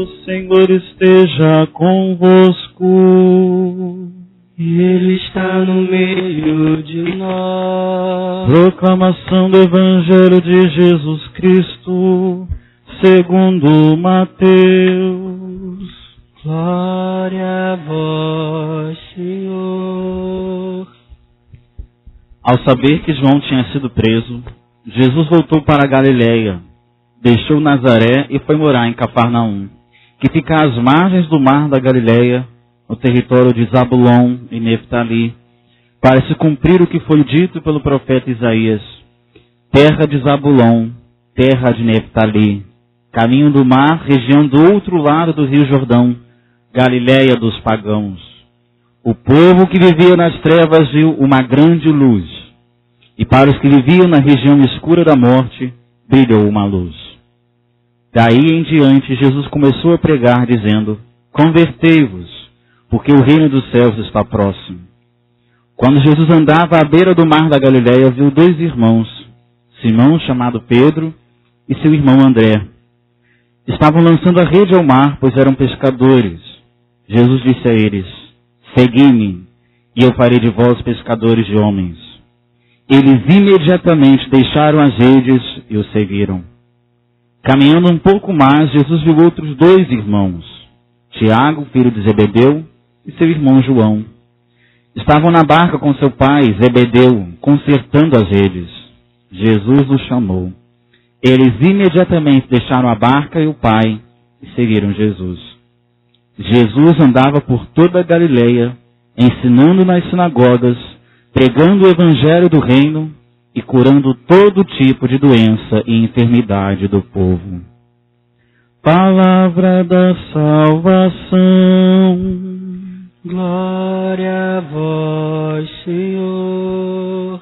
O Senhor esteja convosco. E Ele está no meio de nós. Proclamação do Evangelho de Jesus Cristo, segundo Mateus. Glória a vós, Senhor. Ao saber que João tinha sido preso, Jesus voltou para a Galiléia, deixou Nazaré e foi morar em Cafarnaum, que fica às margens do mar da Galiléia, no território de Zabulon e Neftali, para se cumprir o que foi dito pelo profeta Isaías: terra de Zabulon, terra de Neftali, caminho do mar, região do outro lado do rio Jordão, Galiléia dos pagãos. O povo que vivia nas trevas viu uma grande luz, e para os que viviam na região escura da morte, brilhou uma luz. Daí em diante, Jesus começou a pregar, dizendo: convertei-vos, porque o reino dos céus está próximo. Quando Jesus andava à beira do mar da Galiléia, viu dois irmãos, Simão, chamado Pedro, e seu irmão André. Estavam lançando a rede ao mar, pois eram pescadores. Jesus disse a eles: segui-me, e eu farei de vós pescadores de homens. Eles imediatamente deixaram as redes e o seguiram. Caminhando um pouco mais, Jesus viu outros dois irmãos, Tiago, filho de Zebedeu, e seu irmão João. Estavam na barca com seu pai, Zebedeu, consertando as redes. Jesus os chamou. Eles imediatamente deixaram a barca e o pai e seguiram Jesus. Jesus andava por toda a Galiléia, ensinando nas sinagogas, pregando o evangelho do reino e curando todo tipo de doença e enfermidade do povo. Palavra da salvação. Glória a vós, Senhor.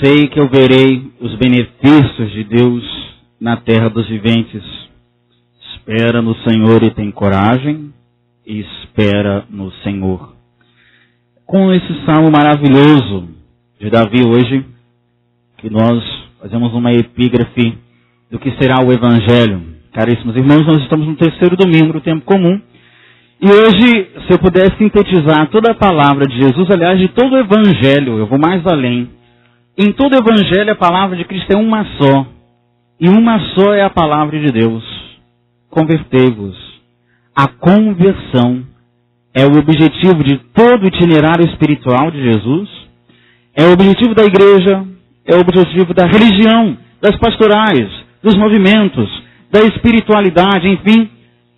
Sei que eu verei os benefícios de Deus na terra dos viventes. Espera no Senhor e tem coragem, e espera no Senhor. Com esse salmo maravilhoso de Davi hoje, que nós fazemos uma epígrafe do que será o Evangelho. Caríssimos irmãos, nós estamos no terceiro domingo do tempo comum, e hoje, se eu puder sintetizar toda a palavra de Jesus, aliás, de todo o Evangelho, eu vou mais além. Em todo o Evangelho, a palavra de Cristo é uma só. E uma só é a palavra de Deus. Convertei-vos. A conversão é o objetivo de todo o itinerário espiritual de Jesus. É o objetivo da igreja. É o objetivo da religião, das pastorais, dos movimentos, da espiritualidade, enfim.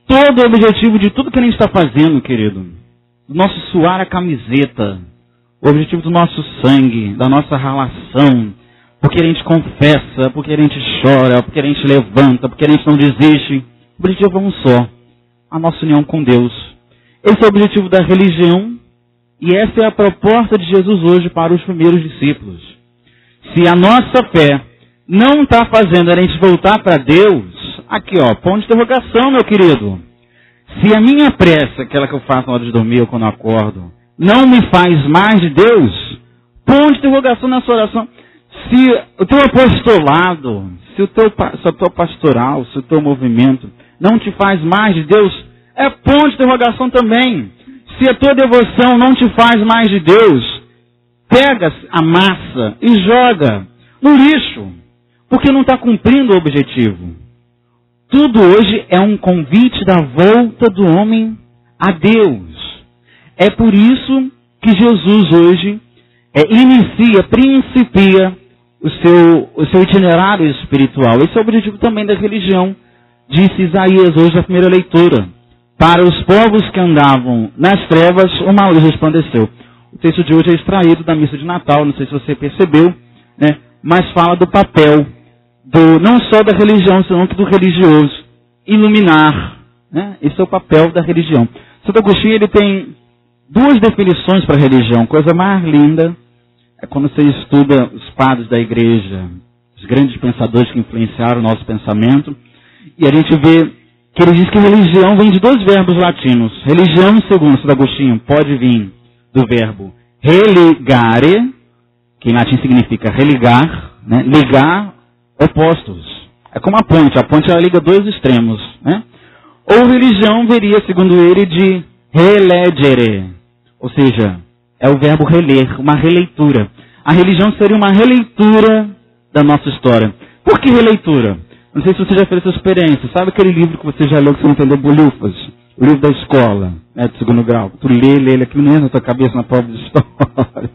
Todo o objetivo de tudo que a gente está fazendo, querido. Do nosso suar a camiseta. O objetivo do nosso sangue, da nossa relação, porque a gente confessa, porque a gente chora, porque a gente levanta, porque a gente não desiste. O objetivo é um só, a nossa união com Deus. Esse é o objetivo da religião e essa é a proposta de Jesus hoje para os primeiros discípulos. Se a nossa fé não está fazendo a gente voltar para Deus, aqui ó, ponto de interrogação, meu querido. Se a minha prece, aquela que eu faço na hora de dormir ou quando eu acordo, não me faz mais de Deus, ponto de interrogação na sua oração. Se o teu apostolado, se a tua pastoral, se o teu movimento não te faz mais de Deus, é ponto de interrogação também. Se a tua devoção não te faz mais de Deus, pega a massa e joga no lixo, porque não está cumprindo o objetivo. Tudo hoje é um convite da volta do homem a Deus. É por isso que Jesus hoje principia o seu itinerário espiritual. Esse é o objetivo também da religião. Disse Isaías hoje na primeira leitura. Para os povos que andavam nas trevas, uma luz resplandeceu. O texto de hoje é extraído da missa de Natal, não sei se você percebeu, né? Mas fala do papel, não só da religião, senão do religioso. Iluminar. Né? Esse é o papel da religião. Santo Agostinho ele tem duas definições para a religião. Coisa mais linda é quando você estuda os padres da igreja, os grandes pensadores que influenciaram o nosso pensamento, e a gente vê que ele diz que religião vem de dois verbos latinos. Religião, segundo Santo Agostinho, pode vir do verbo religare, que em latim significa religar, né? Ligar opostos. É como a ponte ela liga dois extremos, né? Ou religião viria, segundo ele, de relegere, ou seja, é o verbo reler, uma releitura. A religião seria uma releitura da nossa história. Por que releitura? Não sei se você já fez essa experiência. Sabe aquele livro que você já leu que você não entendeu bolhufas? O livro da escola, né, do segundo grau. Tu lê, aquilo não entra na tua cabeça na prova de história.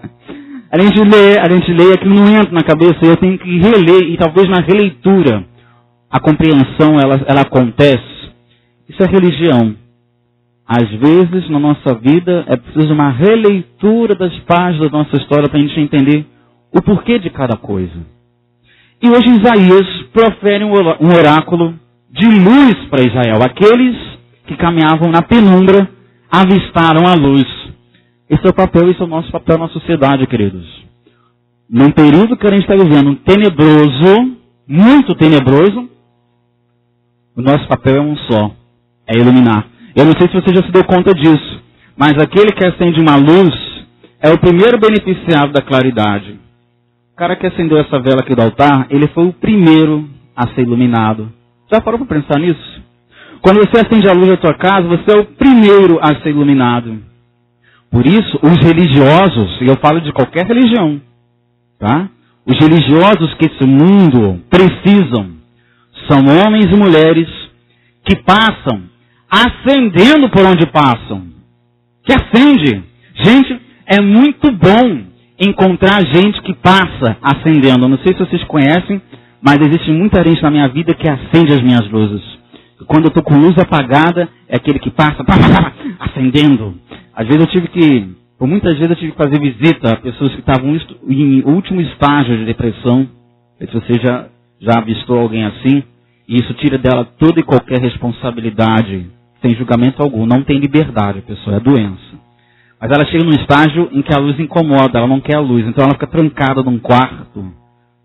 A gente lê, aquilo não entra na cabeça, eu tenho que reler, e talvez na releitura a compreensão ela acontece. Isso é religião. Às vezes, na nossa vida, é preciso uma releitura das páginas da nossa história para a gente entender o porquê de cada coisa. E hoje Isaías profere um oráculo de luz para Israel. Aqueles que caminhavam na penumbra avistaram a luz. Esse é o papel, esse é o nosso papel na sociedade, queridos. Num período que a gente está vivendo tenebroso, muito tenebroso, o nosso papel é um só, é iluminar. Eu não sei se você já se deu conta disso, mas aquele que acende uma luz é o primeiro beneficiado da claridade. O cara que acendeu essa vela aqui do altar, ele foi o primeiro a ser iluminado. Já parou para pensar nisso? Quando você acende a luz da tua casa, você é o primeiro a ser iluminado. Por isso, os religiosos, e eu falo de qualquer religião, tá? Os religiosos que esse mundo precisam são homens e mulheres que passam acendendo por onde passam. Que acende. Gente, é muito bom encontrar gente que passa acendendo. Eu não sei se vocês conhecem, mas existe muita gente na minha vida que acende as minhas luzes. Quando eu estou com luz apagada, é aquele que passa acendendo. Às vezes por muitas vezes eu tive que fazer visita a pessoas que estavam em último estágio de depressão. Não sei se você já avistou alguém assim. E isso tira dela toda e qualquer responsabilidade, sem julgamento algum. Não tem liberdade, a pessoa, é doença. Mas ela chega num estágio em que a luz incomoda, ela não quer a luz. Então ela fica trancada num quarto,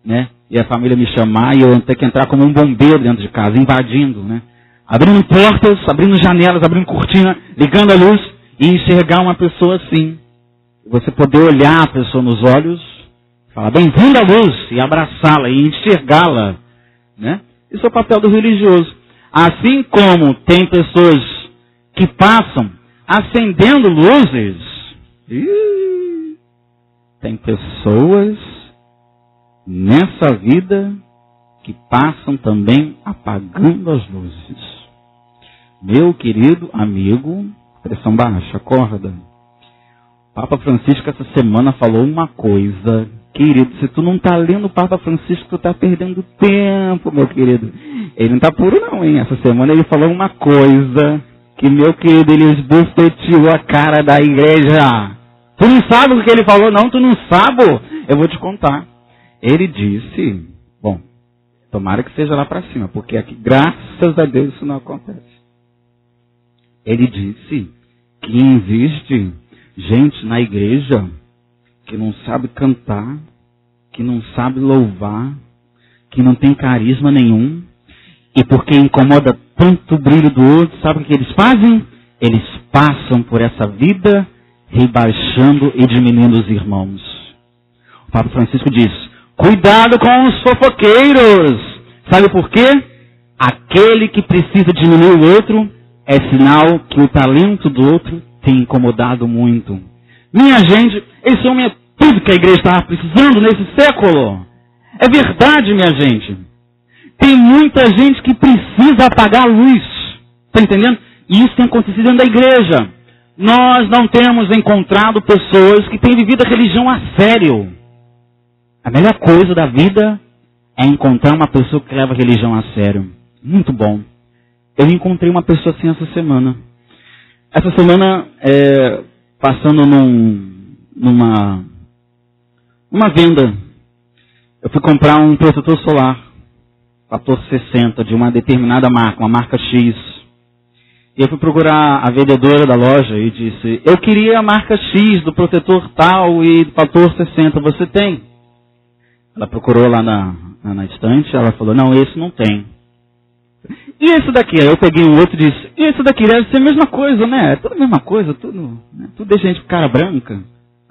né? E a família me chamar e eu ter que entrar como um bombeiro dentro de casa, invadindo, né? Abrindo portas, abrindo janelas, abrindo cortina, ligando a luz e enxergar uma pessoa assim. Você poder olhar a pessoa nos olhos, falar, bem-vinda à luz, e abraçá-la e enxergá-la, né? Isso é o papel do religioso. Assim como tem pessoas que passam acendendo luzes, tem pessoas nessa vida que passam também apagando as luzes. Meu querido amigo, pressão baixa, acorda. Papa Francisco essa semana falou uma coisa. Querido, se tu não está lendo o Papa Francisco, tu está perdendo tempo, meu querido. Ele não está puro não, hein? Essa semana ele falou uma coisa que, meu querido, ele esbofeteou a cara da igreja. Tu não sabe o que ele falou, não? Tu não sabe? Eu vou te contar. Ele disse, bom, tomara que seja lá para cima, porque aqui, graças a Deus, isso não acontece. Ele disse que existe gente na igreja que não sabe cantar, que não sabe louvar, que não tem carisma nenhum, e porque incomoda tanto o brilho do outro, sabe o que eles fazem? Eles passam por essa vida rebaixando e diminuindo os irmãos. O Papa Francisco diz, cuidado com os fofoqueiros. Sabe por quê? Aquele que precisa diminuir o outro é sinal que o talento do outro tem incomodado muito. Minha gente, esse homem é tudo que a igreja está precisando nesse século. É verdade, minha gente. Tem muita gente que precisa apagar a luz. Está entendendo? E isso tem acontecido dentro da igreja. Nós não temos encontrado pessoas que têm vivido a religião a sério. A melhor coisa da vida é encontrar uma pessoa que leva a religião a sério. Muito bom. Eu encontrei uma pessoa assim essa semana. Essa semana, passando numa venda, eu fui comprar um protetor solar, fator 60, de uma determinada marca, uma marca X. E eu fui procurar a vendedora da loja e disse, eu queria a marca X do protetor tal e do fator 60, você tem? Ela procurou lá na estante, ela falou, não, esse não tem. e esse daqui? Aí eu peguei um outro e disse, e esse daqui deve ser a mesma coisa, né? É tudo a mesma coisa, tudo deixa a gente com cara branca.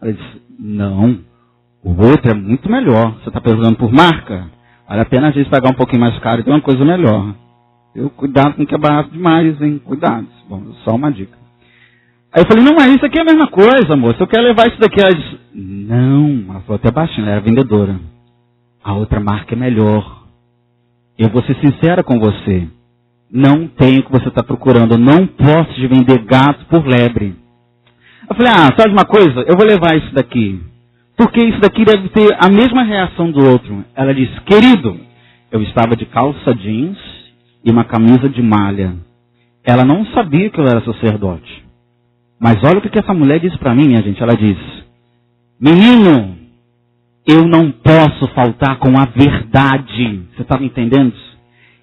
Ela disse, não, o outro é muito melhor. Você está pesando por marca? Vale a pena a gente pagar um pouquinho mais caro e ter uma coisa melhor. Cuidado com o que é barato demais, hein? Cuidado. Bom, só uma dica. Aí eu falei, não, mas isso aqui é a mesma coisa, moça. Eu quero levar isso daqui. Ela disse, não. Ela falou até baixinho, ela era vendedora. A outra marca é melhor. Eu vou ser sincera com você. Não tenho o que você está procurando. Eu não posso te vender gato por lebre. Eu falei, sabe uma coisa? Eu vou levar isso daqui. Porque isso daqui deve ter a mesma reação do outro. Ela disse, querido, eu estava de calça jeans e uma camisa de malha. Ela não sabia que eu era sacerdote. Mas olha o que essa mulher disse para mim, minha gente. Ela disse, menino, eu não posso faltar com a verdade. Você está me entendendo?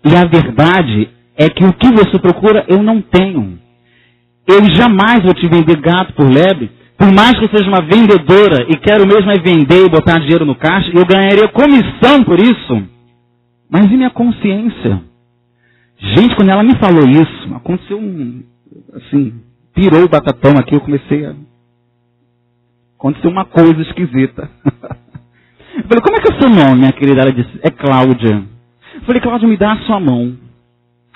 E a verdade é que o que você procura eu não tenho. Eu jamais vou te vender gato por lebre, por mais que eu seja uma vendedora e quero mesmo é vender e botar dinheiro no caixa, e eu ganharia comissão por isso. Mas e minha consciência? Gente, quando ela me falou isso, aconteceu pirou o batatão aqui, eu comecei a... Aconteceu uma coisa esquisita. Eu falei, como é que é o seu nome, minha querida? Ela disse, é Cláudia. Eu falei, Cláudia, me dá a sua mão.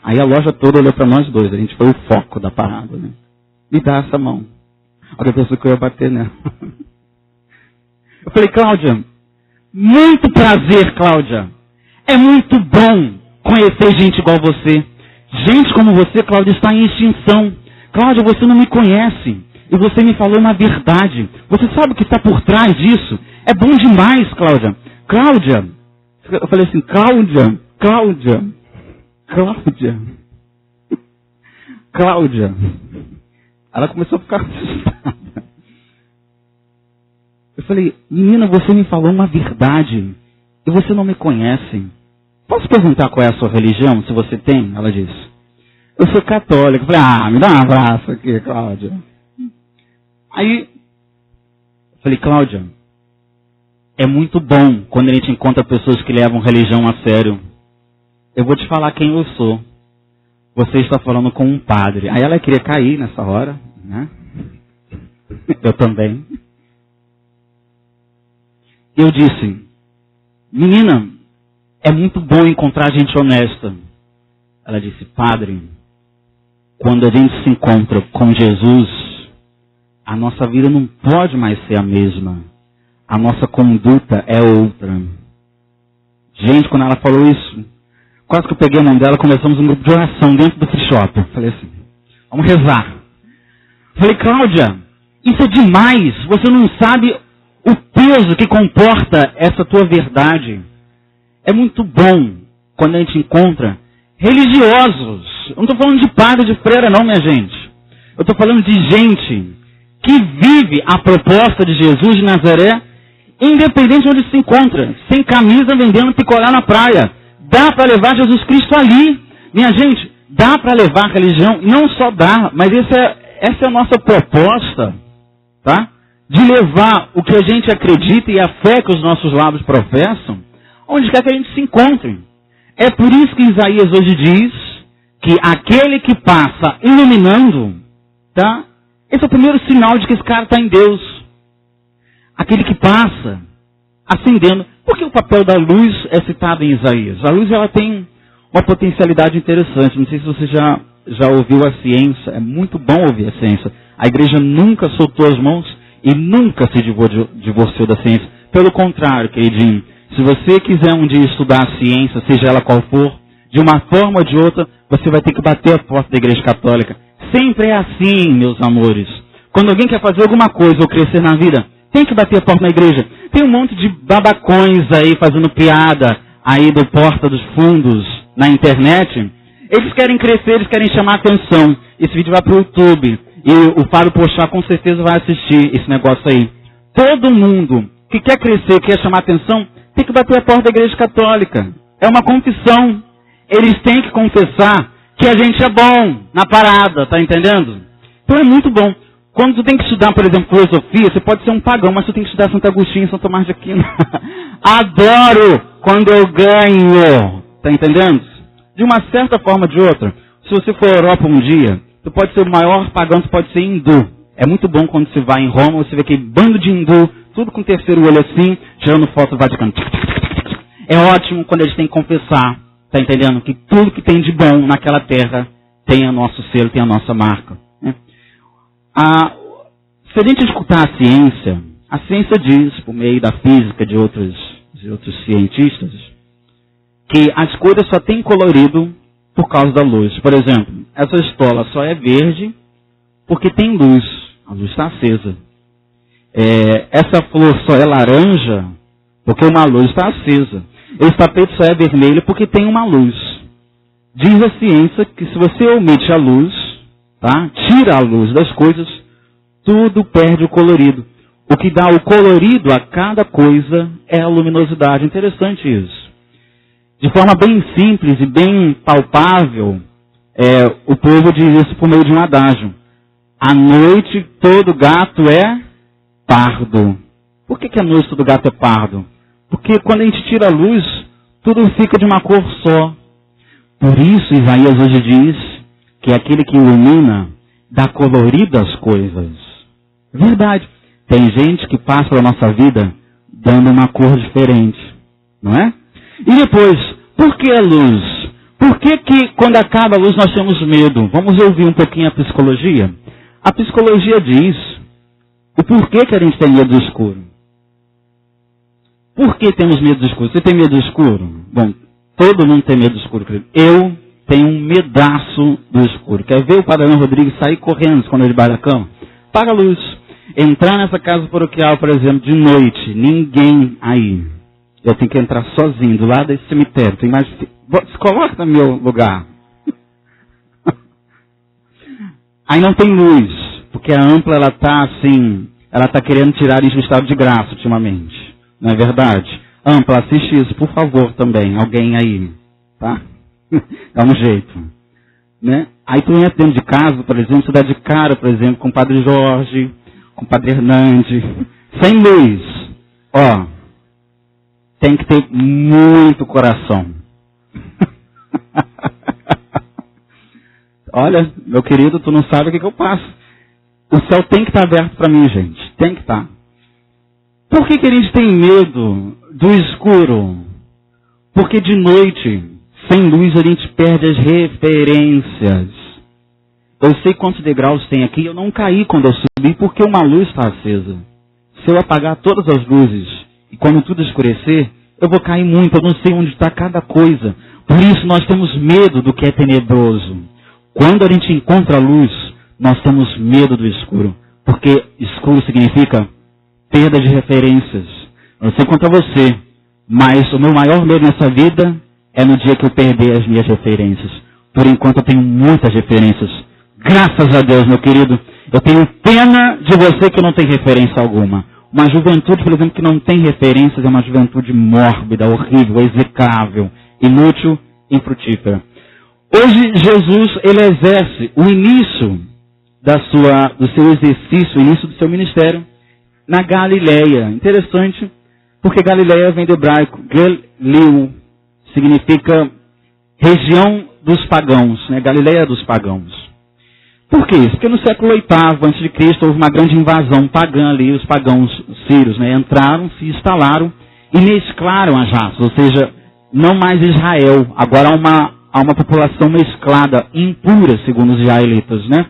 Aí a loja toda olhou para nós dois, a gente foi o foco da parada, né? Me dá essa mão. Olha a pessoa que eu ia bater nela. Eu falei, Cláudia, muito prazer, Cláudia. É muito bom conhecer gente igual você. Gente como você, Cláudia, está em extinção. Cláudia, você não me conhece. E você me falou uma verdade. Você sabe o que está por trás disso? É bom demais, Cláudia. Cláudia. Eu falei assim, Cláudia. Ela começou a ficar assustada. Eu falei, menina, você me falou uma verdade. E você não me conhece. Posso perguntar qual é a sua religião, se você tem? Ela disse, eu sou católica. Eu falei, me dá um abraço aqui, Cláudia. Aí, eu falei, Cláudia, é muito bom quando a gente encontra pessoas que levam religião a sério. Eu vou te falar quem eu sou. Você está falando com um padre. Aí ela queria cair nessa hora, né? Eu também. Eu disse, menina, é muito bom encontrar gente honesta. Ela disse, padre, quando a gente se encontra com Jesus, a nossa vida não pode mais ser a mesma. A nossa conduta é outra. Gente, quando ela falou isso, quase que eu peguei a mão dela, começamos um grupo de oração dentro do free shop. Falei assim, vamos rezar. Falei, Cláudia, isso é demais. Você não sabe o peso que comporta essa tua verdade. É muito bom quando a gente encontra religiosos. Eu não estou falando de padre, de freira não, minha gente. Eu estou falando de gente que vive a proposta de Jesus de Nazaré, independente de onde se encontra, sem camisa, vendendo picolé na praia. Dá para levar Jesus Cristo ali. Minha gente, dá para levar a religião, não só dá, mas essa é a nossa proposta, tá? De levar o que a gente acredita e a fé que os nossos lábios professam, onde quer que a gente se encontre. É por isso que Isaías hoje diz que aquele que passa iluminando, tá? Esse é o primeiro sinal de que esse cara está em Deus. Aquele que passa acendendo. Por que o papel da luz é citado em Isaías? A luz ela tem uma potencialidade interessante. Não sei se você já ouviu a ciência. É muito bom ouvir a ciência. A igreja nunca soltou as mãos e nunca se divorciou da ciência. Pelo contrário, queridinho, se você quiser um dia estudar a ciência, seja ela qual for, de uma forma ou de outra, você vai ter que bater a porta da igreja católica. Sempre é assim, meus amores. Quando alguém quer fazer alguma coisa ou crescer na vida, tem que bater a porta na igreja. Tem um monte de babacões aí fazendo piada aí do Porta dos Fundos na internet. Eles querem crescer, eles querem chamar atenção. Esse vídeo vai para o YouTube. E o Fábio Pochá com certeza vai assistir esse negócio aí. Todo mundo que quer crescer, quer chamar atenção, tem que bater a porta da igreja católica. É uma confissão. Eles têm que confessar que a gente é bom na parada, tá entendendo? Então é muito bom. Quando tu tem que estudar, por exemplo, filosofia, você pode ser um pagão, mas tu tem que estudar Santo Agostinho e São Tomás de Aquino. Adoro quando eu ganho. Tá entendendo? De uma certa forma ou de outra, se você for à Europa um dia, você pode ser o maior pagão, você pode ser hindu. É muito bom quando você vai em Roma, você vê aquele bando de hindu, tudo com o terceiro olho assim, tirando foto do Vaticano. É ótimo quando eles têm que confessar, tá entendendo? Que tudo que tem de bom naquela terra tem o nosso selo, tem a nossa marca. Né? Se a gente escutar a ciência diz, por meio da física de outros cientistas, que as cores só têm colorido por causa da luz. Por exemplo, essa estola só é verde porque tem luz. A luz está acesa. Essa flor só é laranja porque uma luz está acesa. Esse tapete só é vermelho porque tem uma luz. Diz a ciência que se você omite a luz, tá? Tira a luz das coisas, tudo perde o colorido. O que dá o colorido a cada coisa é a luminosidade. Interessante isso. De forma bem simples e bem palpável, o povo diz isso por meio de um adágio. À noite todo gato é pardo. Por que à noite todo gato é pardo? Porque quando a gente tira a luz, tudo fica de uma cor só. Por isso Isaías hoje diz que aquele que ilumina dá colorido às coisas. Verdade. Tem gente que passa pela nossa vida dando uma cor diferente. Não é? E depois, por que a luz? Por que quando acaba a luz nós temos medo? Vamos ouvir um pouquinho a psicologia? A psicologia diz o porquê que a gente tem medo do escuro. Por que temos medo do escuro? Você tem medo do escuro? Bom, todo mundo tem medo do escuro, querido. Eu tenho um medaço do escuro. Quer ver o Padre Rodrigues sair correndo quando ele vai da cama? Apaga a luz. Entrar nessa casa paroquial, por exemplo, de noite, ninguém aí. Eu tenho que entrar sozinho, do lado desse cemitério. Tem mais... Se coloca no meu lugar. Aí não tem luz, porque a Ampla, ela tá assim, ela tá querendo tirar isso do estado de graça ultimamente. Não é verdade? Ampla, assiste isso, por favor, também. Alguém aí, tá? Dá um jeito. Né? Aí tu entra dentro de casa, por exemplo, você dá de cara, por exemplo, com o Padre Jorge, com o Padre Hernandes, sem luz. Ó, tem que ter muito coração. Olha, meu querido, tu não sabe o que eu passo. O céu tem que estar aberto para mim, gente. Tem que estar. Por que a gente tem medo do escuro? Porque de noite, sem luz, a gente perde as referências. Eu sei quantos degraus tem aqui. Eu não caí quando eu subi porque uma luz está acesa. Se eu apagar todas as luzes e quando tudo escurecer, eu vou cair muito. Eu não sei onde está cada coisa. Por isso nós temos medo do que é tenebroso. Quando a gente encontra a luz, nós temos medo do escuro. Porque escuro significa perda de referências. Eu não sei quanto a você, mas o meu maior medo nessa vida é no dia que eu perder as minhas referências. Por enquanto eu tenho muitas referências. Graças a Deus, meu querido. Eu tenho pena de você que não tem referência alguma. Uma juventude, por exemplo, que não tem referências é uma juventude mórbida, horrível, execrável, inútil, infrutífera. Hoje, Jesus, ele exerce o início do seu exercício, o início do seu ministério, na Galileia. Interessante, porque Galileia vem do hebraico Galil, significa região dos pagãos, né? Galileia dos pagãos. Por que isso? Porque no século VIII a.C. houve uma grande invasão pagã ali, os pagãos sírios, né? Entraram, se instalaram e mesclaram as raças, ou seja, não mais Israel, agora há uma população mesclada, impura, segundo os israelitas, né?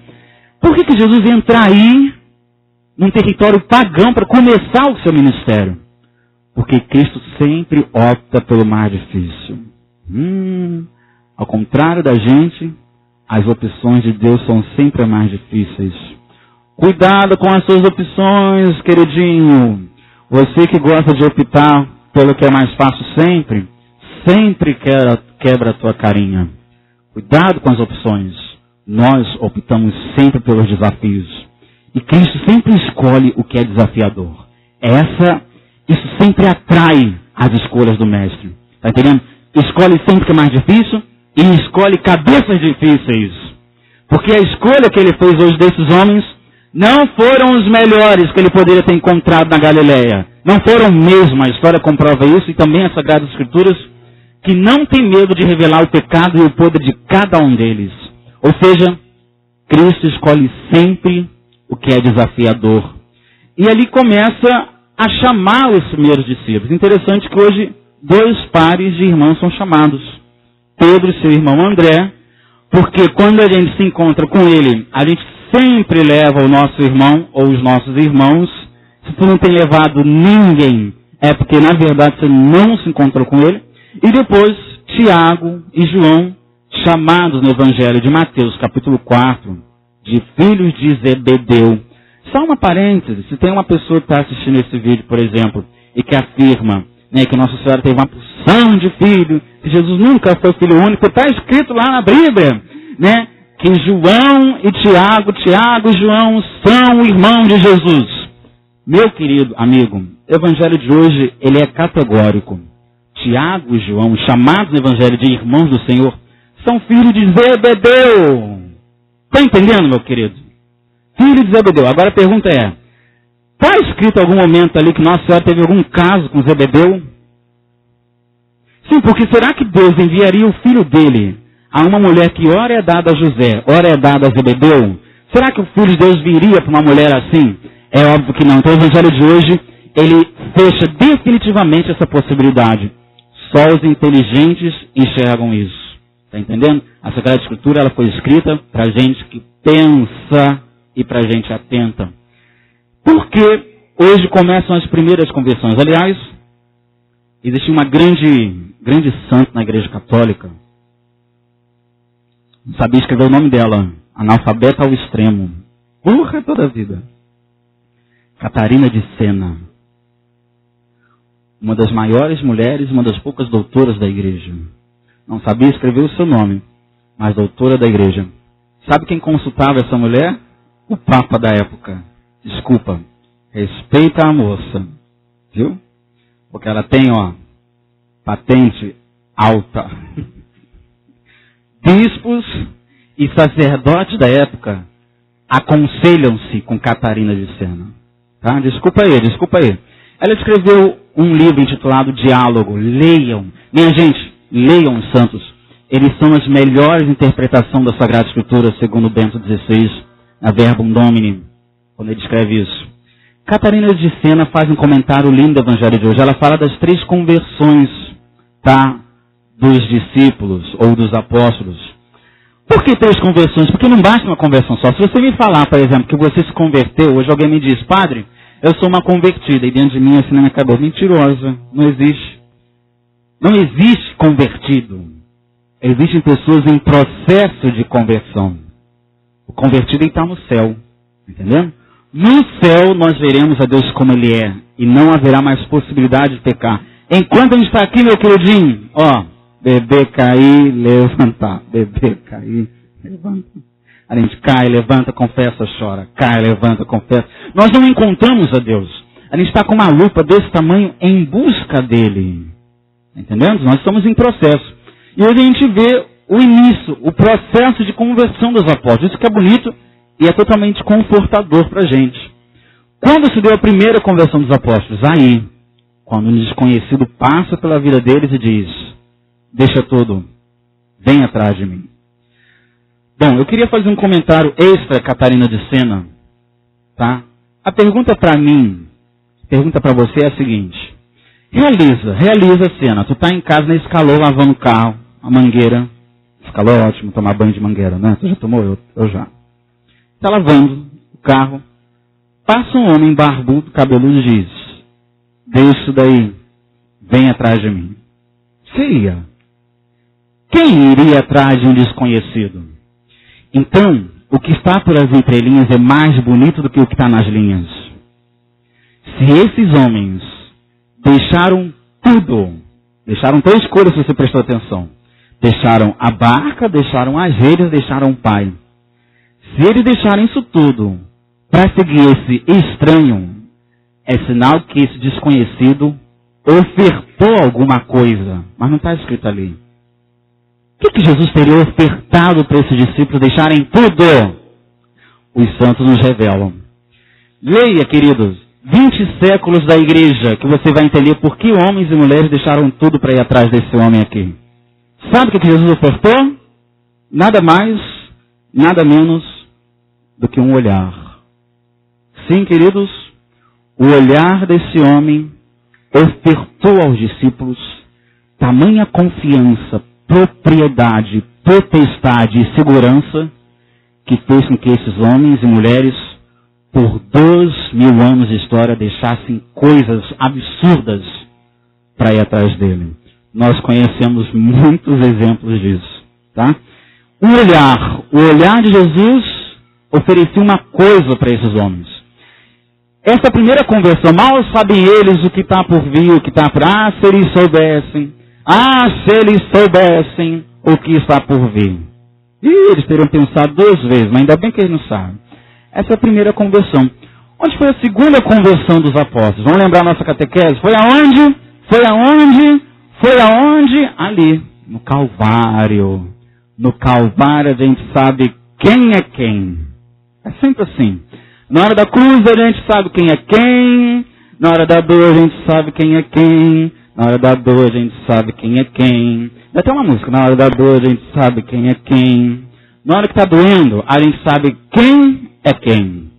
Por que Jesus entra aí, num território pagão, para começar o seu ministério? Porque Cristo sempre opta pelo mais difícil. Ao contrário da gente, as opções de Deus são sempre as mais difíceis. Cuidado com as suas opções, queridinho. Você que gosta de optar pelo que é mais fácil sempre, sempre quebra a tua carinha. Cuidado com as opções. Nós optamos sempre pelos desafios. E Cristo sempre escolhe o que é desafiador. Isso sempre atrai as escolhas do Mestre. Está entendendo? Escolhe sempre o que é mais difícil e escolhe cabeças difíceis. Porque a escolha que ele fez hoje desses homens não foram os melhores que ele poderia ter encontrado na Galileia. Não foram mesmo, a história comprova isso, e também as Sagradas Escrituras que não tem medo de revelar o pecado e o podre de cada um deles. Ou seja, Cristo escolhe sempre o que é desafiador. E ali começa a chamar os primeiros discípulos. Interessante que hoje 2 pares de irmãos são chamados. Pedro e seu irmão André, porque quando a gente se encontra com ele, a gente sempre leva o nosso irmão ou os nossos irmãos. Se tu não tem levado ninguém, é porque na verdade você não se encontrou com ele. E depois Tiago e João, chamados no Evangelho de Mateus, capítulo 4, de filhos de Zebedeu. Só uma parêntese, se tem uma pessoa que está assistindo esse vídeo, por exemplo, e que afirma, né, que Nossa Senhora teve uma porção de filho, que Jesus nunca foi filho único, está escrito lá na Bíblia, né, que João e Tiago e João são irmãos de Jesus. Meu querido amigo, o Evangelho de hoje, ele é categórico. Tiago e João, chamados no Evangelho de irmãos do Senhor, são filhos de Zebedeu. Está entendendo, meu querido? Filho de Zebedeu. Agora a pergunta é, está escrito em algum momento ali que Nossa Senhora teve algum caso com Zebedeu? Sim, porque será que Deus enviaria o filho dele a uma mulher que ora é dada a José, ora é dada a Zebedeu? Será que o filho de Deus viria para uma mulher assim? É óbvio que não. Então o Evangelho de hoje, ele fecha definitivamente essa possibilidade. Só os inteligentes enxergam isso. Está entendendo? A Sagrada Escritura, ela foi escrita para gente que pensa e para gente atenta. Porque hoje começam as primeiras conversões. Aliás, existe uma grande santa na Igreja Católica. Não sabia escrever o nome dela. Analfabeta ao extremo. Burra toda a vida. Catarina de Sena. Uma das maiores mulheres, uma das poucas doutoras da Igreja. Não sabia escrever o seu nome, mas doutora da Igreja. Sabe quem consultava essa mulher? O Papa da época. Desculpa. Respeita a moça. Viu? Porque ela tem, patente alta. Bispos e sacerdotes da época aconselham-se com Catarina de Sena. Tá? Desculpa aí. Ela escreveu um livro intitulado Diálogo. Leiam. Minha gente, leiam os santos. Eles são as melhores interpretações da Sagrada Escritura, segundo Bento XVI, na Verbum Domini, quando ele escreve isso. Catarina de Sena faz um comentário lindo do Evangelho de hoje. Ela fala das 3 conversões, tá, dos discípulos ou dos apóstolos. Por que 3 conversões? Porque não basta uma conversão só. Se você me falar, por exemplo, que você se converteu, hoje alguém me diz, padre, eu sou uma convertida, e dentro de mim assim na minha cabeça, mentirosa, não existe. Não existe convertido. Existem pessoas em processo de conversão. O convertido está no céu, entendeu? No céu nós veremos a Deus como Ele é, e não haverá mais possibilidade de pecar. Enquanto a gente está aqui, meu queridinho, beber, cair, levantar. Beber, cair, levanta. A gente cai, levanta, confessa, chora. Cai, levanta, confessa. Nós não encontramos a Deus. A gente está com uma lupa desse tamanho em busca dEle. Entendendo? Nós estamos em processo. E hoje a gente vê o início, o processo de conversão dos apóstolos. Isso que é bonito e é totalmente confortador para a gente. Quando se deu a primeira conversão dos apóstolos? Aí, quando um desconhecido passa pela vida deles e diz, deixa tudo, vem atrás de mim. Bom, eu queria fazer um comentário extra, Catarina de Sena. Tá? A pergunta para mim, pergunta para você é a seguinte. Realiza a cena. Tu tá em casa nesse calor, lavando o carro, a mangueira. Esse calor é ótimo, tomar banho de mangueira, né? Tu já tomou? Eu já. Tá lavando o carro. Passa um homem barbudo, cabeludo e diz, deixa isso daí, vem atrás de mim. Você ia. Quem iria atrás de um desconhecido? Então, o que está pelas entrelinhas é mais bonito do que o que está nas linhas. Se esses homens deixaram tudo, deixaram 3 coisas se você prestou atenção. Deixaram a barca, deixaram as redes, deixaram o pai. Se eles deixaram isso tudo para seguir esse estranho, é sinal que esse desconhecido ofertou alguma coisa, mas não está escrito ali. O que Jesus teria ofertado para esses discípulos deixarem tudo? Os santos nos revelam. Leia, queridos, 20 séculos da igreja, que você vai entender por que homens e mulheres deixaram tudo para ir atrás desse homem aqui. Sabe o que Jesus ofertou? Nada mais, nada menos do que um olhar. Sim, queridos, o olhar desse homem ofertou aos discípulos tamanha confiança, propriedade, potestade e segurança que fez com que esses homens e mulheres, por 2.000 anos de história, deixassem coisas absurdas para ir atrás dele. Nós conhecemos muitos exemplos disso, tá? O olhar de Jesus oferecia uma coisa para esses homens. Essa primeira conversão, mal sabem eles o que está por vir, o que está por... se eles soubessem o que está por vir. E eles teriam pensado 2 vezes, mas ainda bem que eles não sabem. Essa é a primeira conversão. Onde foi a segunda conversão dos apóstolos? Vamos lembrar a nossa catequese? Foi aonde? Ali, no Calvário. No Calvário a gente sabe quem é quem. É sempre assim. Na hora da cruz a gente sabe quem é quem. Na hora da dor a gente sabe quem é quem. Na hora da dor a gente sabe quem é quem. Dá até uma música. Na hora da dor a gente sabe quem é quem. Na hora que está doendo, a gente sabe quem é quem.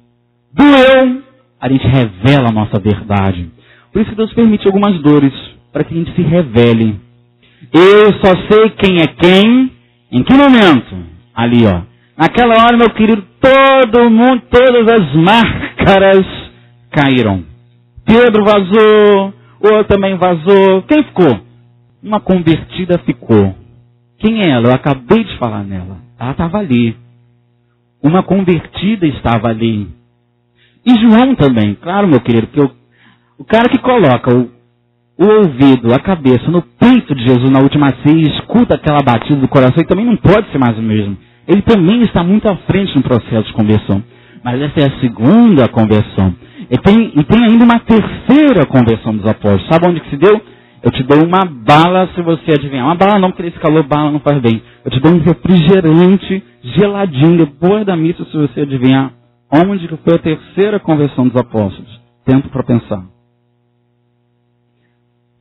Doeu, a gente revela a nossa verdade. Por isso que Deus permite algumas dores, para que a gente se revele. Eu só sei quem é quem, em que momento? Ali, ó. Naquela hora, meu querido, todo mundo, todas as máscaras caíram. Pedro vazou, o outro também vazou. Quem ficou? Uma convertida ficou. Quem é ela? Eu acabei de falar nela. Ela estava ali. Uma convertida estava ali. E João também. Claro, meu querido, que o cara que coloca o ouvido, a cabeça no peito de Jesus na última ceia e escuta aquela batida do coração, ele também não pode ser mais o mesmo. Ele também está muito à frente no processo de conversão. Mas essa é a segunda conversão. E tem ainda uma terceira conversão dos apóstolos. Sabe onde que se deu? Eu te dou uma bala se você adivinhar. Uma bala não, porque esse calor, bala não faz bem. Eu te dou um refrigerante geladinho depois da missa se você adivinhar onde que foi a terceira conversão dos apóstolos. Tempo para pensar.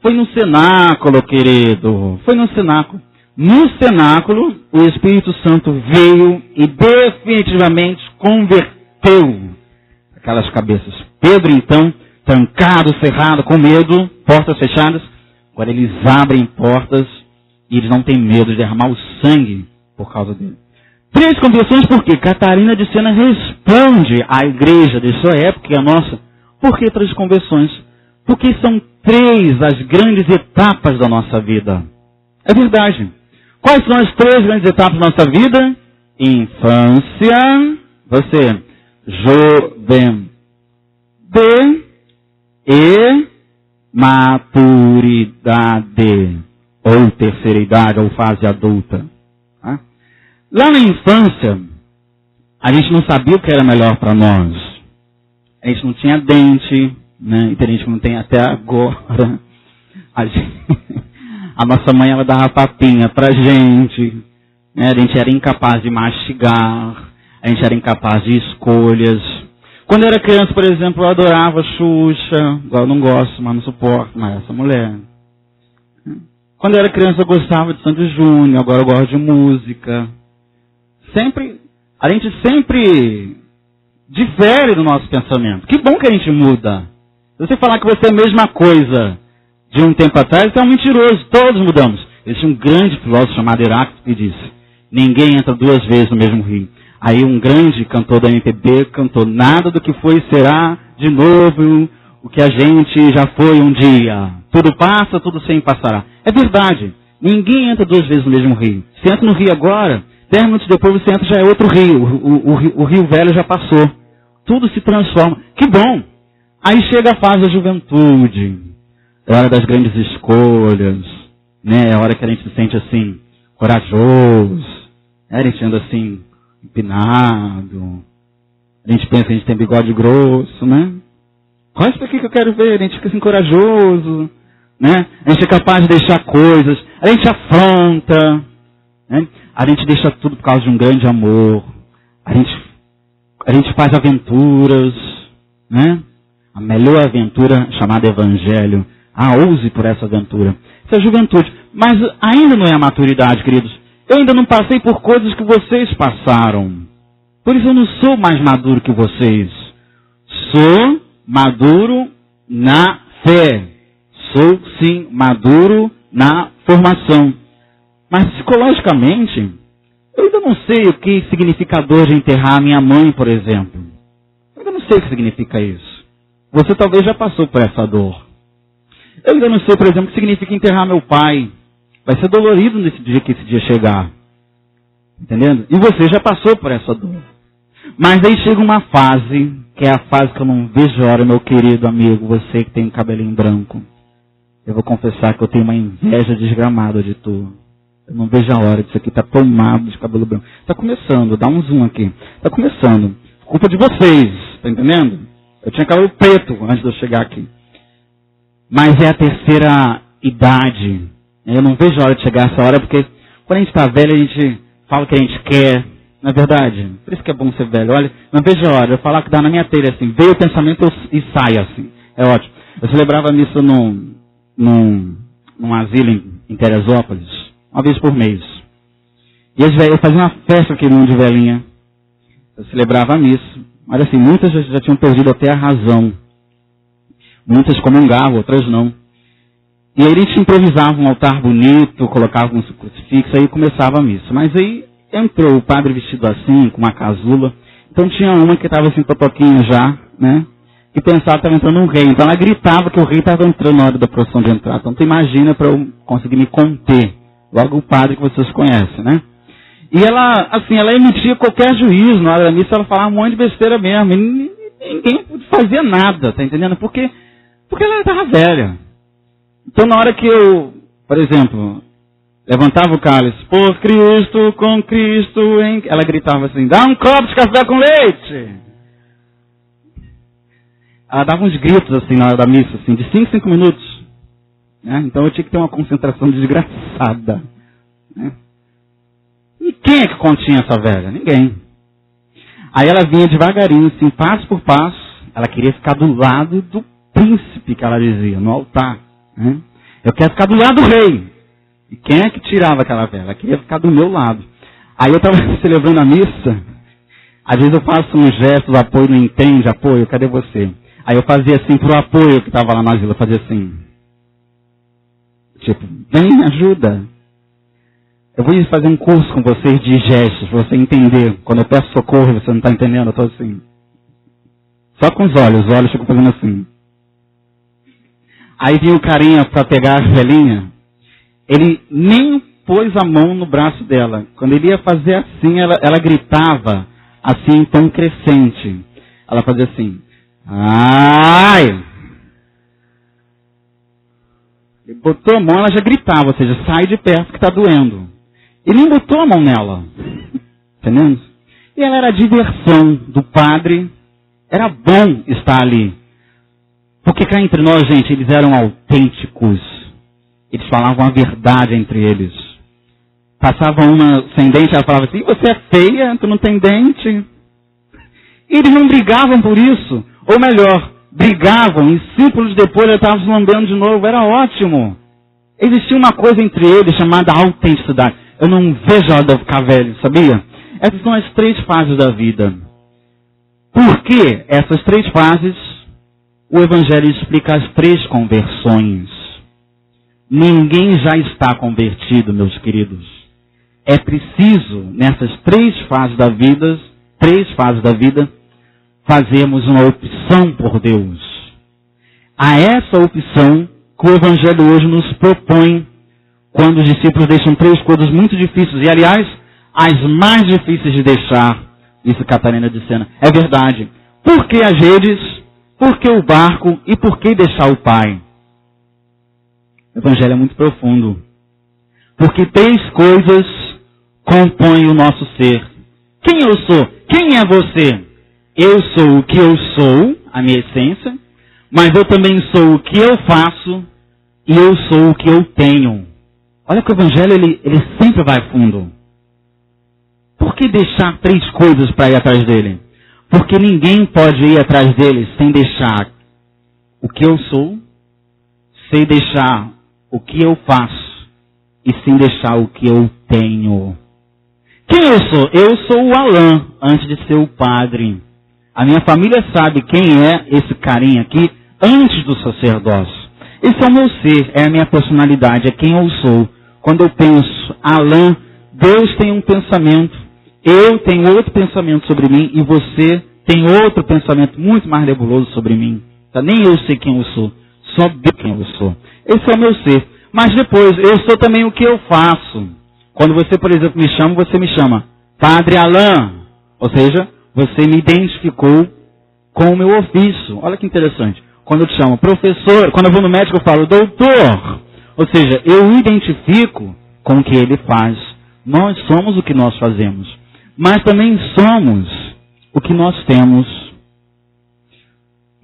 Foi no cenáculo, querido. Foi no cenáculo. No cenáculo, o Espírito Santo veio e definitivamente converteu aquelas cabeças. Pedro, então, trancado, cerrado, com medo, portas fechadas. Agora eles abrem portas e eles não têm medo de derramar o sangue por causa dele. 3 conversões, por quê? Catarina de Sena responde à igreja de sua época e a nossa. Por que 3 conversões? Porque são 3 as grandes etapas da nossa vida. É verdade. Quais são as 3 grandes etapas da nossa vida? Infância, você, juventude e maturidade, ou terceira idade, ou fase adulta. Tá? Lá na infância, a gente não sabia o que era melhor para nós. A gente não tinha dente, né? E tem gente que não tem até agora. A nossa mãe, ela dava papinha pra gente, né? A gente era incapaz de mastigar, a gente era incapaz de escolhas. Quando eu era criança, por exemplo, eu adorava Xuxa, igual eu não gosto, mas não suporto mais essa mulher. Quando eu era criança, eu gostava de Sandy Júnior, agora eu gosto de música. A gente sempre difere do nosso pensamento. Que bom que a gente muda. Se você falar que você é a mesma coisa de um tempo atrás, você é um mentiroso. Todos mudamos. Existe um grande filósofo chamado Heráclito que disse: ninguém entra 2 vezes no mesmo rio. Aí um grande cantor da MPB cantou: nada do que foi será de novo o que a gente já foi um dia. Tudo passa, tudo sempre passará. É verdade. Ninguém entra 2 vezes no mesmo rio. Você entra no rio agora, 10 minutos depois você entra, já é outro rio. O rio velho já passou. Tudo se transforma. Que bom! Aí chega a fase da juventude. É hora das grandes escolhas. Né? É hora que a gente se sente assim, corajoso. A gente anda assim, empinado. A gente pensa que a gente tem bigode grosso, né? Olha isso aqui que eu quero ver. A gente fica assim, corajoso. Né? A gente é capaz de deixar coisas. A gente afronta. Né? A gente deixa tudo por causa de um grande amor. A gente faz aventuras. Né? A melhor aventura chamada Evangelho. Ouse por essa aventura. Isso é juventude. Mas ainda não é a maturidade, queridos. Eu ainda não passei por coisas que vocês passaram. Por isso eu não sou mais maduro que vocês. Sou maduro na fé. Sou, sim, maduro na formação. Mas psicologicamente, eu ainda não sei o que significa a dor de enterrar a minha mãe, por exemplo. Eu ainda não sei o que significa isso. Você talvez já passou por essa dor. Eu ainda não sei, por exemplo, o que significa enterrar meu pai. Vai ser dolorido nesse dia que esse dia chegar. Entendendo? E você já passou por essa dor. Mas aí chega uma fase, que é a fase que eu não vejo a hora, meu querido amigo, você que tem um cabelinho branco. Eu vou confessar que eu tenho uma inveja desgramada de tu. Eu não vejo a hora disso aqui estar tomado de cabelo branco. Está começando, dá um zoom aqui. Está começando. Culpa de vocês, tá entendendo? Eu tinha cabelo preto antes de eu chegar aqui. Mas é a terceira idade. Eu não vejo a hora de chegar essa hora, porque quando a gente está velho, a gente fala o que a gente quer. Não é verdade? Por isso que é bom ser velho. Olha, não vejo a hora. Eu falar que dá na minha telha assim. Veio o pensamento e sai assim. É ótimo. Eu celebrava a missa num asilo em Teresópolis. Uma vez por mês. E eu fazia uma festa aqui no de velhinha. Eu celebrava a missa. Mas assim, muitas já tinham perdido até a razão. Muitas comungavam, outras não. E aí a gente improvisava um altar bonito, colocava um crucifixo, aí começava a missa. Mas aí entrou o padre vestido assim, com uma casula. Então tinha uma que estava assim, totoquinha já, né? E pensava que estava entrando um rei. Então ela gritava que o rei estava entrando na hora da procissão de entrar. Então tu imagina para eu conseguir me conter. Logo o padre que vocês conhecem, né? E ela, assim, ela emitia qualquer juízo na hora da missa, ela falava um monte de besteira mesmo. E ninguém fazia nada, tá entendendo? Porque ela estava velha. Então na hora que eu, por exemplo, levantava o cálice, por Cristo, com Cristo, ela gritava assim, dá um copo de café com leite. Ela dava uns gritos assim na hora da missa, assim, de 5 em 5 minutos. Né? Então eu tinha que ter uma concentração desgraçada. Né? E quem é que continha essa velha? Ninguém. Aí ela vinha devagarinho, assim, passo por passo. Ela queria ficar do lado do príncipe, que ela dizia, no altar. Né? Eu quero ficar do lado do rei. E quem é que tirava aquela velha? Ela queria ficar do meu lado. Aí eu estava celebrando a missa. Às vezes eu faço um gesto do apoio, não entende, apoio, cadê você? Aí eu fazia assim pro apoio que estava lá no asilo, eu fazia assim. Tipo, vem, me ajuda. Eu vou fazer um curso com vocês de gestos, pra você entender. Quando eu peço socorro, você não está entendendo, eu estou assim. Só com os olhos ficam fazendo assim. Aí vinha o carinha para pegar a velhinha, ele nem pôs a mão no braço dela. Quando ele ia fazer assim, ela gritava assim em tom crescente. Ela fazia assim, ai! Ele botou a mão, ela já gritava, ou seja, sai de perto que está doendo. Ele nem botou a mão nela. Entendendo? E ela era a diversão do padre. Era bom estar ali. Porque cá entre nós, gente, eles eram autênticos. Eles falavam a verdade entre eles. Passava uma sem dente, ela falava assim, você é feia, tu não tem dente. E eles não brigavam por isso. Ou melhor, brigavam e 5 minutos depois ela estava se lambendo de novo. Era ótimo. Existia uma coisa entre eles chamada autenticidade. Eu não vejo a hora de eu ficar velho, sabia? Essas são as 3 fases da vida. Por que essas 3 fases? O Evangelho explica as 3 conversões. Ninguém já está convertido, meus queridos. É preciso, nessas 3 fases da vida, fazermos uma opção por Deus. A essa opção que o Evangelho hoje nos propõe quando os discípulos deixam 3 coisas muito difíceis. E, aliás, as mais difíceis de deixar, disse Catarina de Sena. É verdade. Por que as redes? Por que o barco? E por que deixar o Pai? O Evangelho é muito profundo. Porque 3 coisas compõem o nosso ser. Quem eu sou? Quem é você? Eu sou o que eu sou, a minha essência, mas eu também sou o que eu faço e eu sou o que eu tenho. Olha que o Evangelho, ele sempre vai fundo. Por que deixar 3 coisas para ir atrás dele? Porque ninguém pode ir atrás dele sem deixar o que eu sou, sei deixar o que eu faço e sem deixar o que eu tenho. Quem eu sou? Eu sou o Alain, antes de ser o padre. A minha família sabe quem é esse carinha aqui antes do sacerdócio. Esse é o meu ser, é a minha personalidade, é quem eu sou. Quando eu penso, Alain, Deus tem um pensamento, eu tenho outro pensamento sobre mim e você tem outro pensamento muito mais nebuloso sobre mim. Tá? Nem eu sei quem eu sou, só Deus quem eu sou. Esse é o meu ser. Mas depois, eu sou também o que eu faço. Quando você, por exemplo, me chama, você me chama Padre Alain. Ou seja, você me identificou com o meu ofício. Olha que interessante. Quando eu te chamo professor, quando eu vou no médico eu falo doutor. Ou seja, eu identifico com o que ele faz. Nós somos o que nós fazemos. Mas também somos o que nós temos.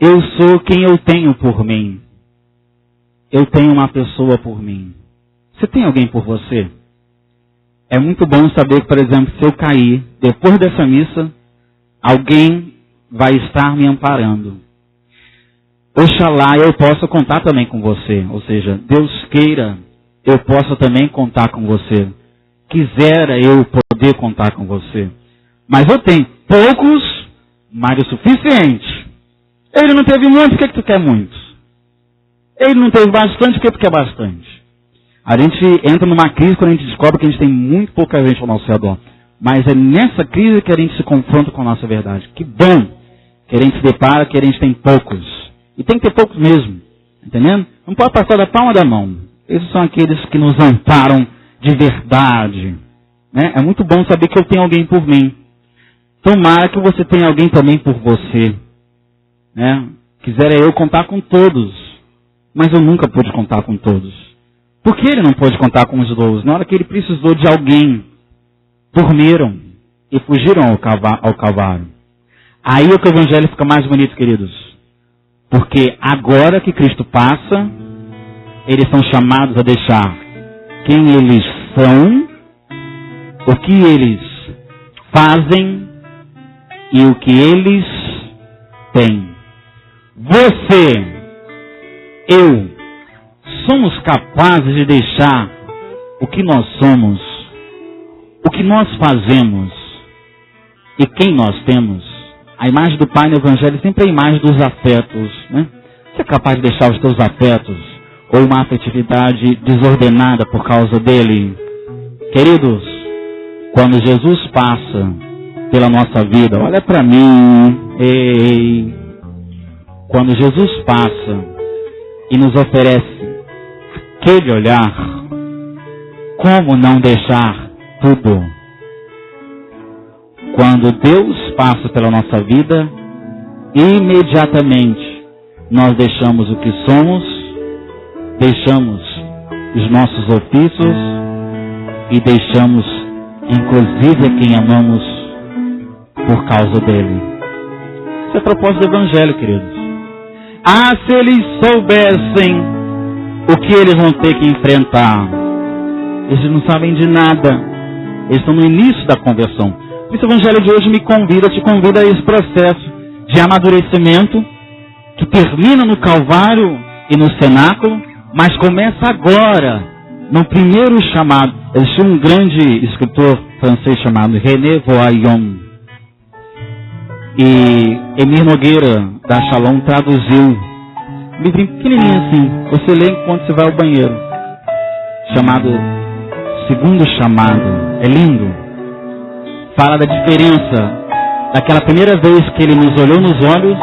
Eu sou quem eu tenho por mim. Eu tenho uma pessoa por mim. Você tem alguém por você? É muito bom saber que, por exemplo, se eu cair, depois dessa missa, alguém vai estar me amparando. Oxalá eu possa contar também com você. Ou seja, Deus queira, eu possa também contar com você. Quisera eu poder contar com você. Mas eu tenho poucos, mas o suficiente. Ele não teve muito, o que tu quer muito? Ele não teve bastante, o que tu quer bastante? A gente entra numa crise quando a gente descobre que a gente tem muito pouca gente ao nosso redor. Mas é nessa crise que a gente se confronta com a nossa verdade. Que bom que a gente se depara que a gente tem poucos. E tem que ter poucos mesmo. Entendendo? Não pode passar da palma da mão. Esses são aqueles que nos amparam de verdade. Né? É muito bom saber que eu tenho alguém por mim. Tomara que você tenha alguém também por você. Né? Quisera eu contar com todos. Mas eu nunca pude contar com todos. Por que ele não pôde contar com os 12? Na hora que ele precisou de alguém, dormiram e fugiram ao Calvário. Aí é que o evangelho fica mais bonito, queridos. Porque agora que Cristo passa, eles são chamados a deixar quem eles são, o que eles fazem e o que eles têm. Você, eu, somos capazes de deixar o que nós somos, o que nós fazemos e quem nós temos. A imagem do Pai no Evangelho sempre é a imagem dos afetos. Né? Você é capaz de deixar os teus afetos ou uma afetividade desordenada por causa dele? Queridos, quando Jesus passa pela nossa vida, olha para mim, ei, quando Jesus passa e nos oferece aquele olhar, como não deixar tudo? Quando Deus passa pela nossa vida, imediatamente nós deixamos o que somos, deixamos os nossos ofícios e deixamos inclusive a quem amamos por causa dele. Isso é a proposta do Evangelho, queridos. Ah, se eles soubessem o que eles vão ter que enfrentar. Eles não sabem de nada. Eles estão no início da conversão. Esse Evangelho de hoje te convida a esse processo de amadurecimento que termina no Calvário e no cenáculo, mas começa agora, no primeiro chamado. Existiu um grande escritor francês chamado René Voillon. E Emir Nogueira, da Shalom, traduziu um livrinho pequenininho assim, você lê enquanto você vai ao banheiro, chamado Segundo Chamado. É lindo. Fala da diferença daquela primeira vez que ele nos olhou nos olhos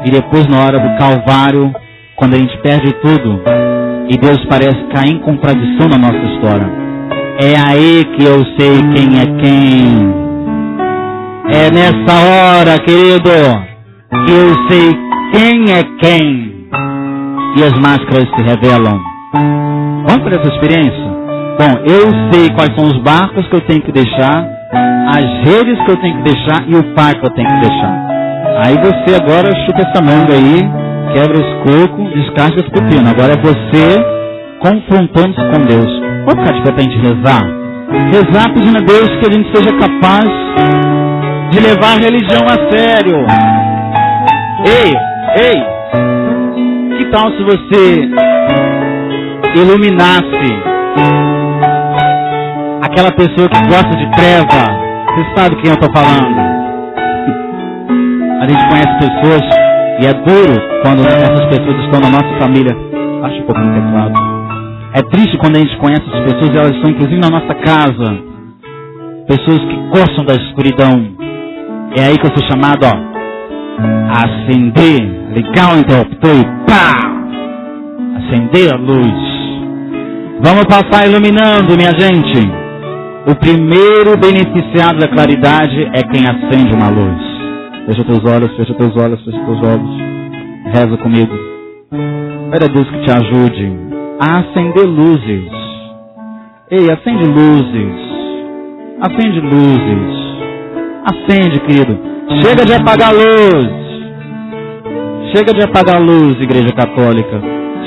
e depois na hora do Calvário, quando a gente perde tudo e Deus parece cair em contradição na nossa história. É aí que eu sei quem é quem. É nessa hora, querido, que eu sei quem é quem. E as máscaras se revelam. Vamos para essa experiência? Bom, eu sei quais são os barcos que eu tenho que deixar, as redes que eu tenho que deixar e o par que eu tenho que deixar. Aí você agora chupa essa manga aí, quebra esse coco, descasca esse pepino. Agora é você confrontando-se com Deus. Vamos ficar de pé pra gente rezar? Rezar pedindo a Deus que a gente seja capaz de levar a religião a sério. Ei, tal se você iluminasse aquela pessoa que gosta de treva? Você sabe quem eu estou falando. A gente conhece pessoas e é duro quando essas pessoas estão na nossa família. Acho um pouco no teclado. É triste quando a gente conhece essas pessoas e elas estão inclusive na nossa casa. Pessoas que gostam da escuridão. É aí que eu sou chamado, ó, a acender, ligar o interruptor e pá! Acender a luz. Vamos passar iluminando, minha gente. O primeiro beneficiado da claridade é quem acende uma luz. Fecha teus olhos, fecha teus olhos, fecha teus olhos. Reza comigo. Pede a Deus que te ajude a acender luzes. Ei, acende luzes. Acende luzes. Acende, querido. Chega de apagar a luz. Chega de apagar a luz, Igreja Católica.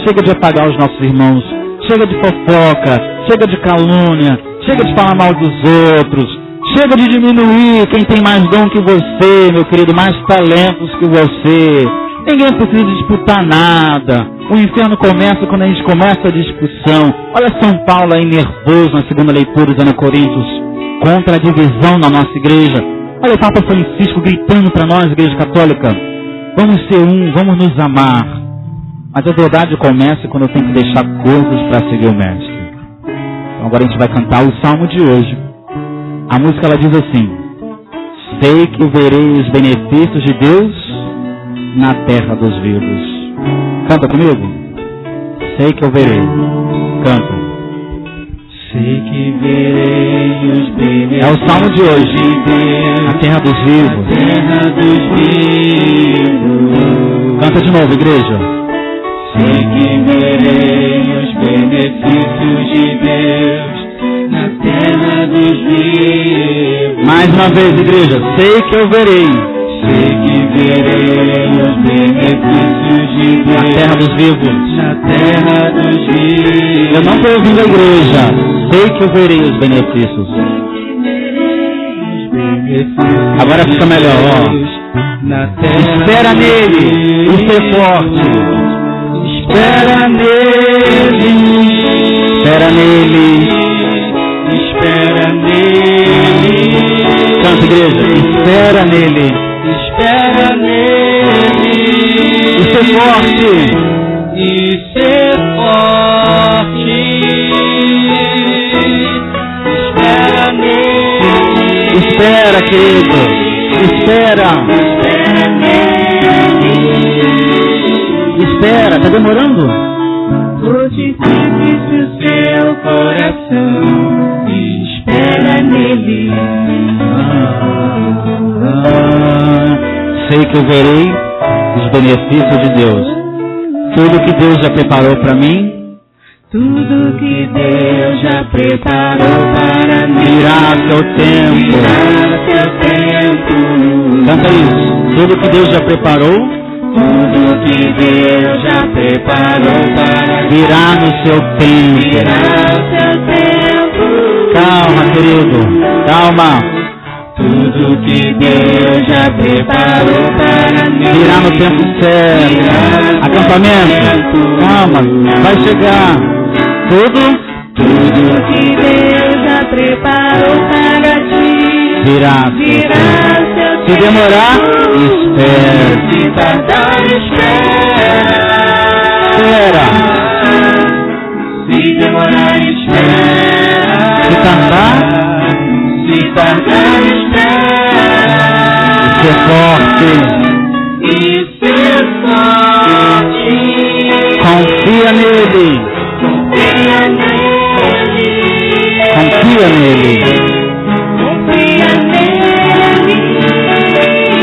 Chega de apagar os nossos irmãos. Chega de fofoca. Chega de calúnia. Chega de falar mal dos outros. Chega de diminuir quem tem mais dom que você, meu querido, mais talentos que você. Ninguém precisa disputar nada. O inferno começa quando a gente começa a discussão. Olha São Paulo aí nervoso na segunda leitura, dizendo a Coríntios, contra a divisão na nossa igreja. Olha o Papa Francisco gritando para nós, Igreja Católica, vamos ser um, vamos nos amar. Mas a verdade começa quando eu tenho que deixar coisas para seguir o Mestre. Então agora a gente vai cantar o Salmo de hoje. A música ela diz assim: sei que verei os benefícios de Deus na terra dos vivos. Canta comigo. Sei que eu verei. Canta. Sei que verei os benefícios. É o Salmo de hoje. A terra dos vivos. A terra dos vivos. Canta de novo, igreja. Sei que verei os benefícios de Deus na terra dos vivos. Mais uma vez, igreja. Sei que eu verei. Sei que verei os benefícios de Deus na terra dos vivos. Na terra dos vivos. Eu não estou ouvindo a igreja. Sei que eu verei os benefícios. Agora fica melhor, ó. Na terra espera nele e ser forte. Espera nele. Espera nele. Espera nele. Canta, igreja. Espera nele. Espera nele. E ser forte. E ser forte. Espera nele. Espera, querido. Espera. Espera nele. Espera, tá demorando? Fortifique-se o seu coração. Espera nele. Sei que eu verei os benefícios de Deus. Tudo que Deus já preparou para mim. Tudo que Deus já preparou para mim. Virá a seu tempo. Virá a seu tempo. Canta isso. Tudo que Deus já preparou. Tudo que Deus já preparou para mim. Virá no seu tempo. Virá o seu tempo. Calma, querido. Calma. Tudo que Deus já preparou para mim. Virá no tempo certo. Acampamento. Calma. Vai chegar. Tudo que Deus já preparou para ti. Virá. Virá seu Se demorar, espere. Se tardar, espera. Se demorar, espera. Se tardar, espera. E ser forte. Confia nele. Confia nele.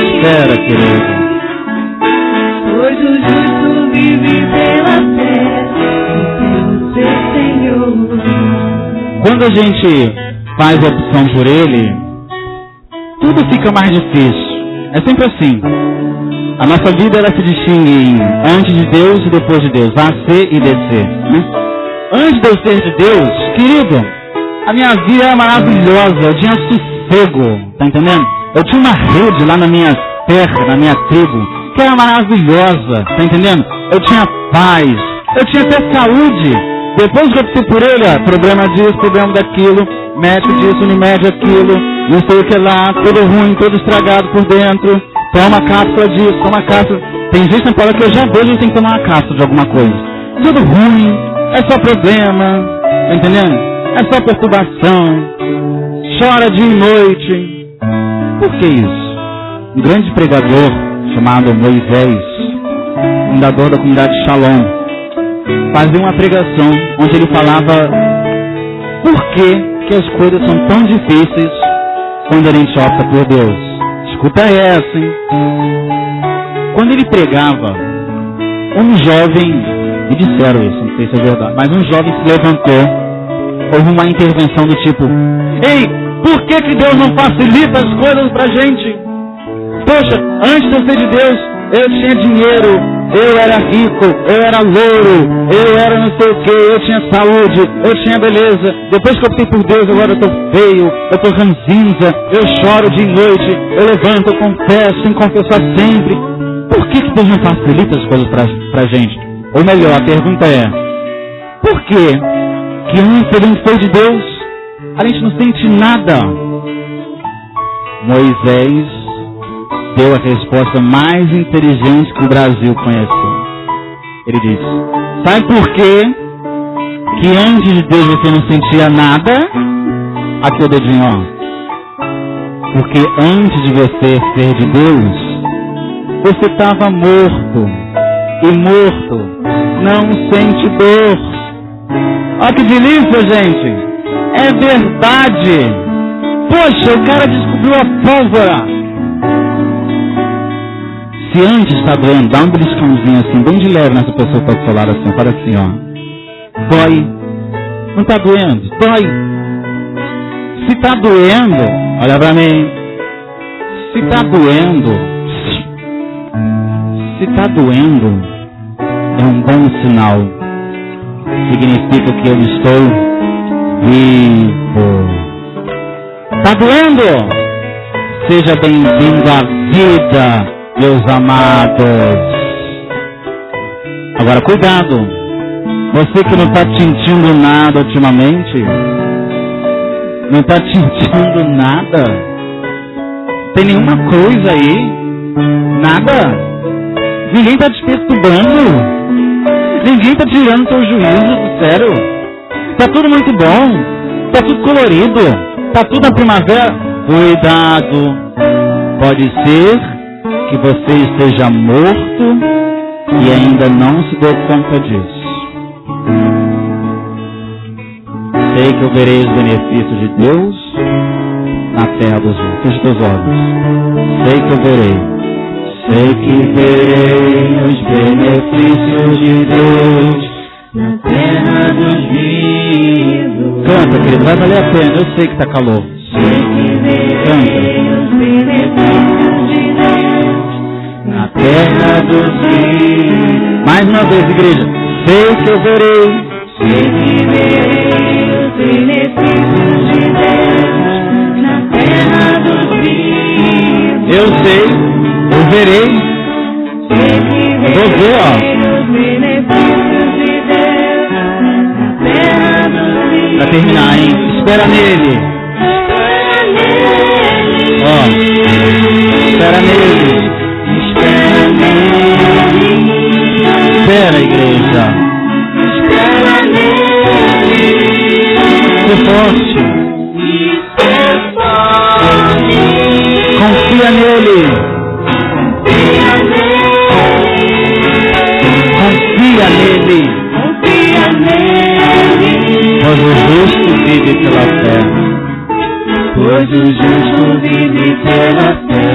Espera, querido. Pois o justo vive pela fé e pelo seu Senhor. Quando a gente faz a opção por ele, tudo fica mais difícil. É sempre assim. A nossa vida ela se distingue em antes de Deus e depois de Deus. A, C e DC. Né? Antes de eu ser de Deus, querido, a minha vida era maravilhosa. Eu tinha sossego. Tá entendendo? Eu tinha uma rede lá na minha terra, na minha tribo. que era maravilhosa, tá entendendo? Eu tinha paz, eu tinha até saúde. Depois que eu optei por ele, problema disso, problema daquilo, médico disso, não mede aquilo, não sei o que lá, tudo ruim, tudo estragado por dentro, toma cápsula disso, toma cápsula. Tem gente na palavra que eu já vejo que tem que tomar uma cápsula de alguma coisa. Tudo ruim, é só problema, tá entendendo? É só perturbação, chora dia e noite. Por que isso? Um grande pregador chamado Moisés, fundador da comunidade Shalom, fazia uma pregação onde ele falava por que as coisas são tão difíceis quando a gente opta por Deus. Escuta essa, hein? Quando ele pregava, um jovem, me disseram isso, não sei se é verdade, mas um jovem se levantou, houve uma intervenção do tipo: ei, por que Deus não facilita as coisas pra gente? Poxa, antes de eu ser de Deus, eu tinha dinheiro, eu era rico, eu era louro, eu era não sei o que, eu tinha saúde, eu tinha beleza. Depois que eu optei por Deus, agora eu tô feio, eu tô ranzinza, eu choro dia e noite, eu levanto, eu confesso, tenho que confessar sempre. Por que Deus não facilita as coisas pra gente? Ou melhor, a pergunta é: por que antes de a gente ser de Deus, a gente não sente nada? Moisés deu a resposta mais inteligente que o Brasil conheceu. Ele disse: sabe por quê que antes de Deus você não sentia nada? Aqui o dedinho, ó. Porque antes de você ser de Deus, você estava morto. E morto não sente dor. Olha que delícia, gente. É verdade. Poxa, o cara descobriu a pólvora. Se antes está doendo, dá um beliscãozinho assim, bem de leve nessa pessoa que está do seu lado assim, fala assim, ó. Dói. Não está doendo? Dói. Se está doendo, olha pra mim. Se está doendo, é um bom sinal. Significa que eu estou vivo. Está doendo? Seja bem-vindo à vida, meus amados. Agora, cuidado. Você que não está sentindo nada ultimamente, não está sentindo nada, tem nenhuma coisa aí, nada. Ninguém está te perturbando, ninguém está tirando teu juízo do sério. Está tudo muito bom, está tudo colorido, está tudo na primavera. Cuidado, pode ser que você esteja morto e ainda não se deu conta disso. Sei que eu verei os benefícios de Deus na terra dos vivos. Feche teus olhos. Sei que eu verei. Sei que verei os benefícios de Deus na terra dos vivos. Canta, querido, vai valer a pena. Eu sei que está calor. Sei que verei os benefícios de Deus na terra dos vivos. Mais uma vez, igreja. Sei que eu verei. Sei que verei os benefícios de Deus na terra dos vivos. Eu sei. Eu verei. Vou ver, ó. Pra terminar, hein? Espera nele. Ó. Espera nele. Espera nele. Espera, igreja. Espera nele. Ser forte. Confia nele. Confia nele. Pois o justo vive pela fé. Pois o justo vive pela fé.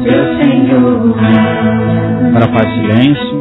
Seu Senhor. Agora faz silêncio.